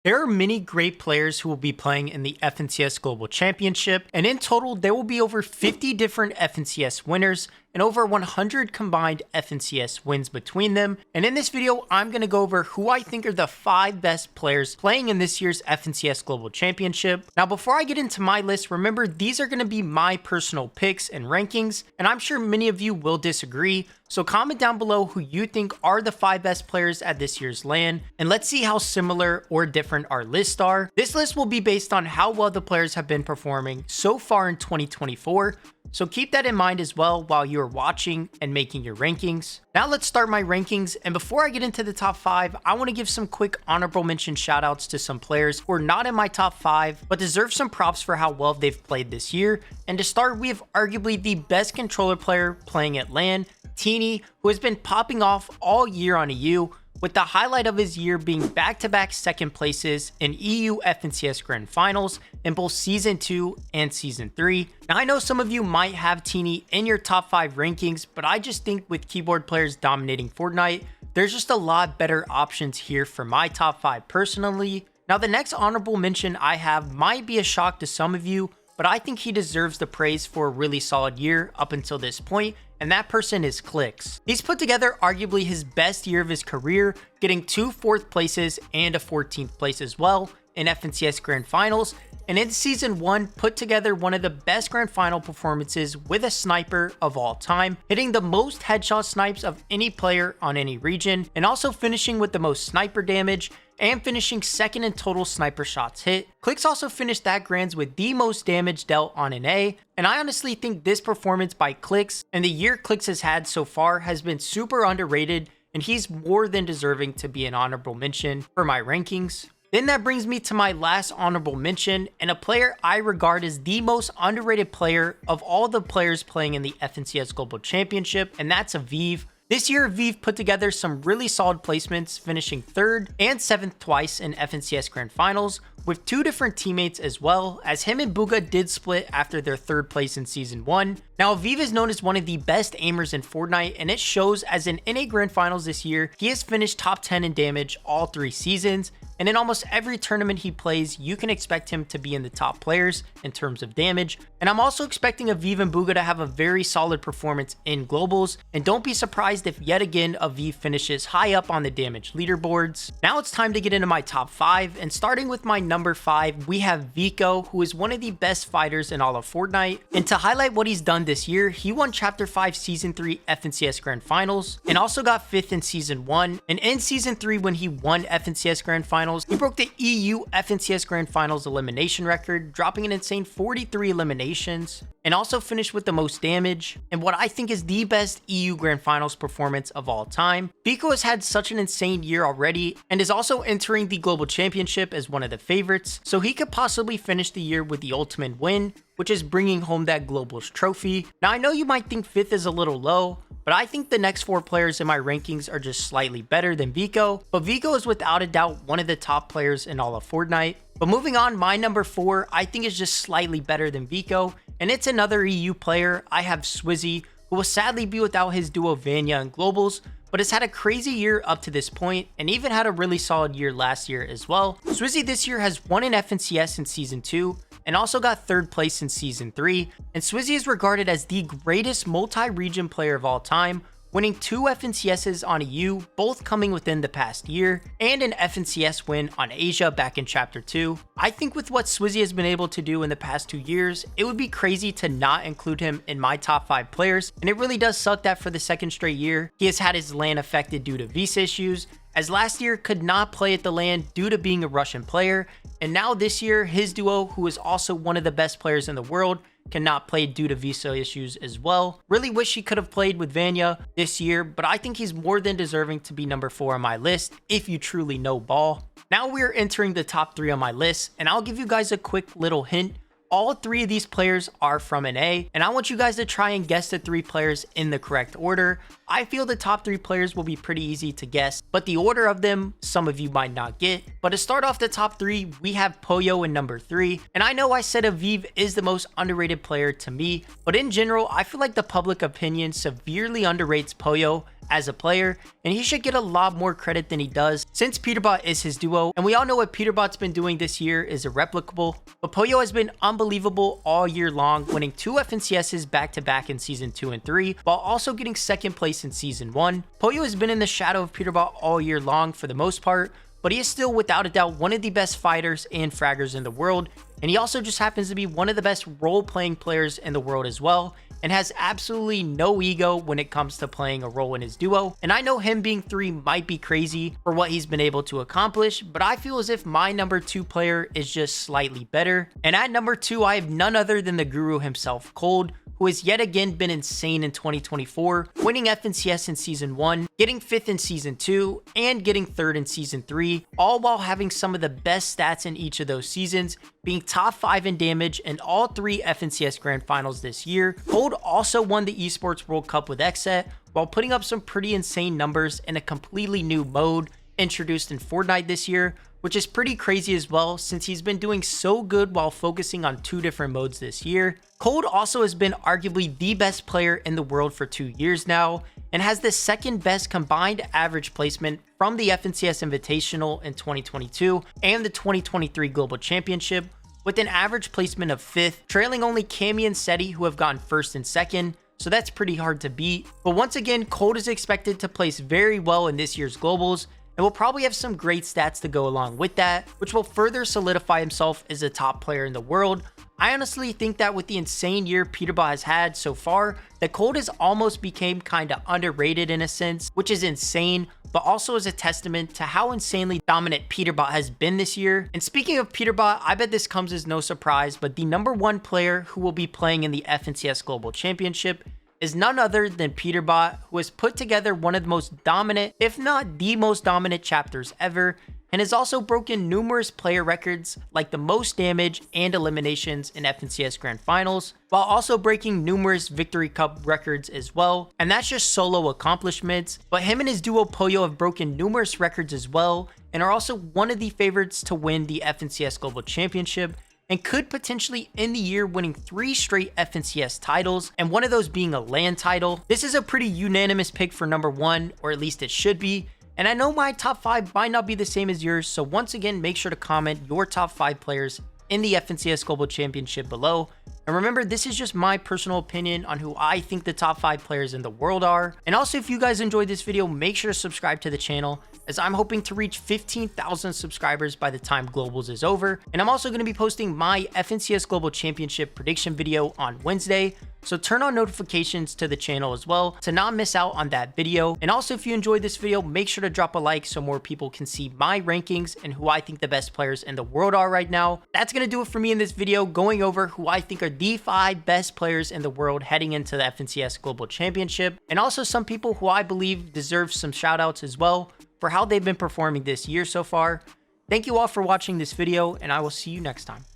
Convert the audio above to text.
There are many great players who will be playing in the FNCS Global Championship, and in total, there will be over 50 different FNCS winners and over 100 combined FNCS wins between them. And in this video, I'm going to go over who I think are the 5 best players playing in this year's FNCS Global Championship. Now, before I get into my list, remember these are going to be my personal picks and rankings, and I'm sure many of you will disagree. So comment down below who you think are the 5 best players at this year's LAN, and let's see how similar or different our lists are. This list will be based on how well the players have been performing so far in 2024. So keep that in mind as well while you're watching and making your rankings. Now let's start my rankings, and before I get into the top 5, I want to give some quick honorable mention shoutouts to some players who are not in my top 5 but deserve some props for how well they've played this year. And to start, we have arguably the best controller player playing at LAN, Teeny, who has been popping off all year on EU, with the highlight of his year being back-to-back second places in EU FNCS Grand Finals in both Season 2 and Season 3. Now, I know some of you might have Teeny in your top 5 rankings, but I just think with keyboard players dominating Fortnite, there's just a lot better options here for my top 5 personally. Now, the next honorable mention I have might be a shock to some of you, but I think he deserves the praise for a really solid year up until this point, and that person is Clix. He's put together arguably his best year of his career, getting 2 4th places and a 14th place as well in FNCS Grand Finals, and in Season 1 put together one of the best Grand Final performances with a sniper of all time, hitting the most headshot snipes of any player on any region, and also finishing with the most sniper damage and finishing second in total sniper shots hit. Clix also finished that Grands with the most damage dealt on an A, and I honestly think this performance by Clix and the year Clix has had so far has been super underrated, and he's more than deserving to be an honorable mention for my rankings. Then that brings me to my last honorable mention, and a player I regard as the most underrated player of all the players playing in the FNCS Global Championship, and that's Aviv. This year, Aviv put together some really solid placements, finishing 3rd and 7th twice in FNCS Grand Finals, with 2 different teammates as well, as him and Bugha did split after their 3rd place in Season 1. Now, Aviv is known as one of the best aimers in Fortnite, and it shows, as in NA Grand Finals this year, he has finished top 10 in damage all 3 seasons, and in almost every tournament he plays, you can expect him to be in the top players in terms of damage. And I'm also expecting Aviv and Bugha to have a very solid performance in Globals, and don't be surprised if yet again Aviv finishes high up on the damage leaderboards. Now it's time to get into my top 5, and starting with my number 5, we have Vico, who is one of the best fighters in all of Fortnite. And to highlight what he's done this year, he won Chapter 5 Season 3 FNCS Grand Finals, and also got 5th in Season 1. And in Season 3, when he won FNCS Grand Finals, he broke the EU FNCS Grand Finals elimination record, dropping an insane 43 eliminations, and also finished with the most damage, and what I think is the best EU Grand Finals performance of all time. Vico has had such an insane year already, and is also entering the Global Championship as one of the favorites, so he could possibly finish the year with the ultimate win, which is bringing home that Globals trophy. Now, I know you might think 5th is a little low, but I think the next 4 players in my rankings are just slightly better than Vico, but Vico is without a doubt one of the top players in all of Fortnite. But moving on, my number 4 I think is just slightly better than Vico, and it's another EU player. I have Swizzy, who will sadly be without his duo Vanya in Globals, but has had a crazy year up to this point, and even had a really solid year last year as well. Swizzy this year has won an FNCS in Season 2, and also got 3rd place in Season 3, and Swizzy is regarded as the greatest multi-region player of all time, winning 2 FNCSs on EU, both coming within the past year, and an FNCS win on Asia back in Chapter 2. I think with what Swizzy has been able to do in the past 2 years, it would be crazy to not include him in my top 5 players, and it really does suck that for the 2nd straight year, he has had his LAN affected due to visa issues, as last year could not play at the LAN due to being a Russian player, and now this year his duo, who is also one of the best players in the world, cannot play due to visa issues as well. Really wish he could have played with Vanya this year, but I think he's more than deserving to be number 4 on my list if you truly know ball. Now we're entering the top 3 on my list, and I'll give you guys a quick little hint. All 3 of these players are from an A, and I want you guys to try and guess the 3 players in the correct order. I feel the top 3 players will be pretty easy to guess, but the order of them, some of you might not get. But to start off the top 3, we have Poyo in number 3, and I know I said Aviv is the most underrated player to me, but in general, I feel like the public opinion severely underrates Poyo, as a player, and he should get a lot more credit than he does since Peterbot is his duo. And we all know what Peterbot's been doing this year is irreplicable, but Pollo has been unbelievable all year long, winning 2 FNCSs back-to-back in Season 2 and 3, while also getting 2nd place in Season 1. Pollo has been in the shadow of Peterbot all year long for the most part, but he is still without a doubt one of the best fighters and fraggers in the world, and he also just happens to be one of the best role-playing players in the world as well, and has absolutely no ego when it comes to playing a role in his duo. And I know him being 3 might be crazy for what he's been able to accomplish, but I feel as if my number 2 player is just slightly better. And at number 2, I have none other than the guru himself, Cold, who has yet again been insane in 2024, winning FNCS in Season 1, getting 5th in Season 2, and getting 3rd in Season 3, all while having some of the best stats in each of those seasons, being top 5 in damage in all 3 FNCS Grand Finals this year. Cold also won the Esports World Cup with Xset, while putting up some pretty insane numbers in a completely new mode introduced in Fortnite this year, which is pretty crazy as well since he's been doing so good while focusing on 2 different modes this year. Cold also has been arguably the best player in the world for 2 years now, and has the 2nd best combined average placement from the FNCS Invitational in 2022 and the 2023 Global Championship, with an average placement of 5th, trailing only Cammy and Seti, who have gotten 1st and 2nd, so that's pretty hard to beat. But once again, Cold is expected to place very well in this year's Globals, and will probably have some great stats to go along with that, which will further solidify himself as a top player in the world. I honestly think that with the insane year Peterbot has had so far, that Cold has almost became kinda underrated in a sense, which is insane, but also is a testament to how insanely dominant Peterbot has been this year. And speaking of Peterbot, I bet this comes as no surprise, but the number 1 player who will be playing in the FNCS Global Championship is none other than Peterbot, who has put together one of the most dominant, if not the most dominant chapters ever, and has also broken numerous player records like the most damage and eliminations in FNCS Grand Finals, while also breaking numerous Victory Cup records as well. And that's just solo accomplishments, but him and his duo Pollo have broken numerous records as well, and are also one of the favorites to win the FNCS Global Championship, and could potentially end the year winning 3 straight FNCS titles, and one of those being a LAN title. This is a pretty unanimous pick for number 1, or at least it should be. And I know my top 5 might not be the same as yours, so once again, make sure to comment your top 5 players in the FNCS Global Championship below. And remember, this is just my personal opinion on who I think the top 5 players in the world are. And also, if you guys enjoyed this video, make sure to subscribe to the channel, as I'm hoping to reach 15,000 subscribers by the time Globals is over. And I'm also going to be posting my FNCS Global Championship prediction video on Wednesday, so turn on notifications to the channel as well to not miss out on that video. And also, if you enjoyed this video, make sure to drop a like so more people can see my rankings and who I think the best players in the world are right now. That's going to do it for me in this video, going over who I think are the 5 best players in the world heading into the FNCS Global Championship, and also some people who I believe deserve some shout outs as well for how they've been performing this year so far. Thank you all for watching this video, and I will see you next time.